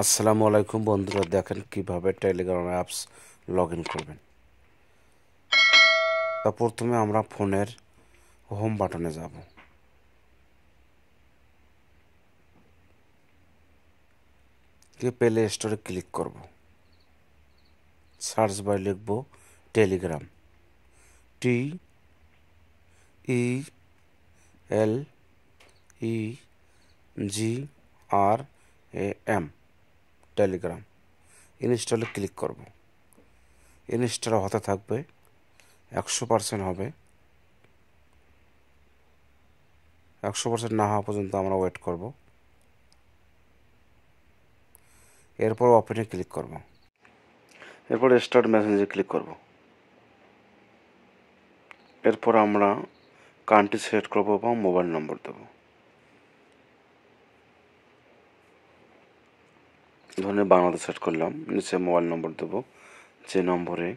আসসালামু আলাইকুম বন্ধুরা, দেখেন কিভাবে টেলিগ্রাম অ্যাপস লগ ইন করবেন। তা প্রথমে আমরা ফোনের হোম বাটনে যাব। প্লে স্টোরে ক্লিক করব। সার্চ বারে লিখব টেলিগ্রাম, TELEGRAM, টেলিগ্রাম। ইনস্টলে ক্লিক করব। ইনস্টল হতে থাকবে, 100% হবে। 100% না হওয়া পর্যন্ত আমরা ওয়েট করব। এরপর ওপেনে ক্লিক করব। এরপর স্টার্ট মেসেঞ্জে ক্লিক করব। এরপর আমরা কান্ট্রি সিলেক্ট করব এবং মোবাইল নম্বর দেব। ধরুন বাংলাদেশ সেট করলাম, নিচে মোবাইল নম্বর দেব। যে নম্বরে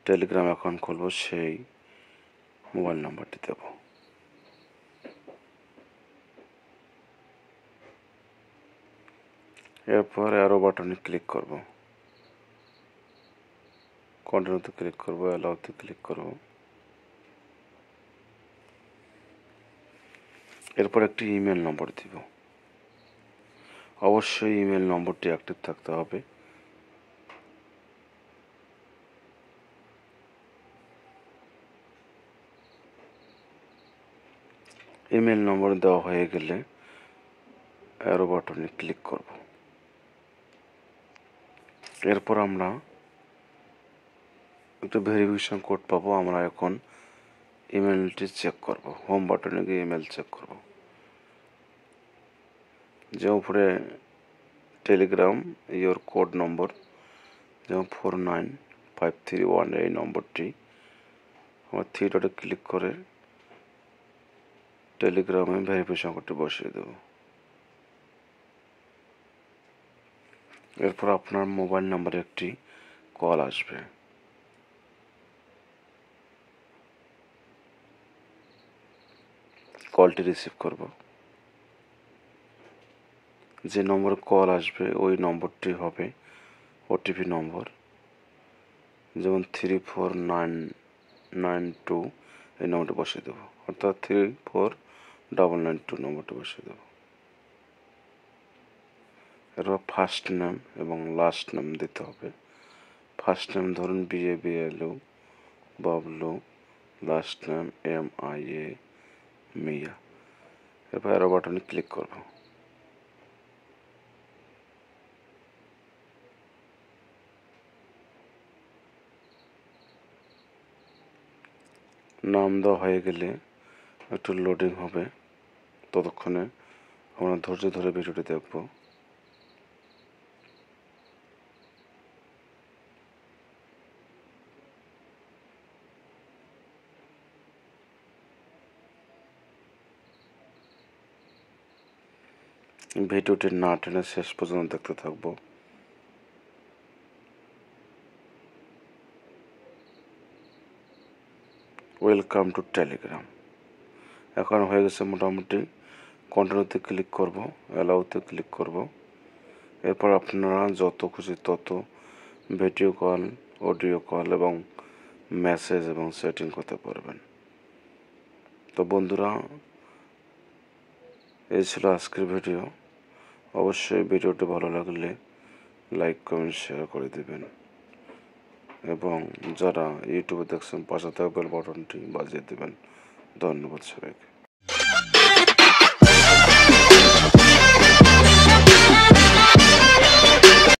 টেলিগ্রাম অ্যাকাউন্ট খুলব সেই মোবাইল নাম্বারটি দেব। এরপর অ্যারো বাটনে ক্লিক করব, কন্টিনিউতে ক্লিক করব, অ্যালাউতে ক্লিক করব। এরপর একটি ইমেল নম্বর দিব। অবশ্যই ইমেল নম্বরটি অ্যাক্টিভ থাকতে হবে। ইমেল নম্বর দেওয়া হয়ে গেলে অ্যারো বাটনে ক্লিক করব। এরপর আমরা একটা ভেরিফিকেশন কোড পাবো। আমরা এখন ইমেলটি চেক করব। হোম বাটনে গিয়ে ইমেল চেক করব। যে উপরে টেলিগ্রাম ইয়োর কোড নম্বর, যেমন 49531, এই নম্বরটি আমার 3 ডটে ক্লিক করে টেলিগ্রামে ভেরিফিকেশন কোডটি বসিয়ে দেব। এরপর আপনার মোবাইল নাম্বারে একটি কল আসবে। কলটি রিসিভ করব। যে নম্বরে কল আসবে ওই নম্বরটি হবে ওটিপি নম্বর, যেমন 34992, এই নম্বরটি বসিয়ে দেবো, অর্থাৎ 34992 নম্বরটি বসিয়ে দেবো। এরপর ফার্স্ট নেম এবং লাস্ট নেম দিতে হবে। ফার্স্ট নেম ধরুন BABLU, Bablu. Last name MIA, মিয়া। এরপর অ্যারো বাটনে ক্লিক করব। নাম দেওয়া হয়ে গেলে একটু লোডিং হবে, ততক্ষণে আমরা ধৈর্য ধরে ভিডিওটি দেখব। ভিডিওটি না টেনে শেষ পর্যন্ত দেখতে থাকবো। ওয়েলকাম টু টেলিগ্রাম এখন হয়ে গেছে মোটামুটি। কন্টিনিউতে ক্লিক করব, অ্যালাউতে ক্লিক করব। এরপর আপনারা যত খুশি তত ভিডিও কল, অডিও কল এবং মেসেজ এবং সেটিং করতে পারবেন। তো বন্ধুরা, এই ছিল আজকের ভিডিও। অবশ্যই ভিডিওটি ভালো লাগলে লাইক, কমেন্ট, শেয়ার করে দেবেন এবং যারা ইউটিউবে দেখছেন পাশে থাকা বেল বাটনটি বাজিয়ে দেবেন। ধন্যবাদ সবাইকে।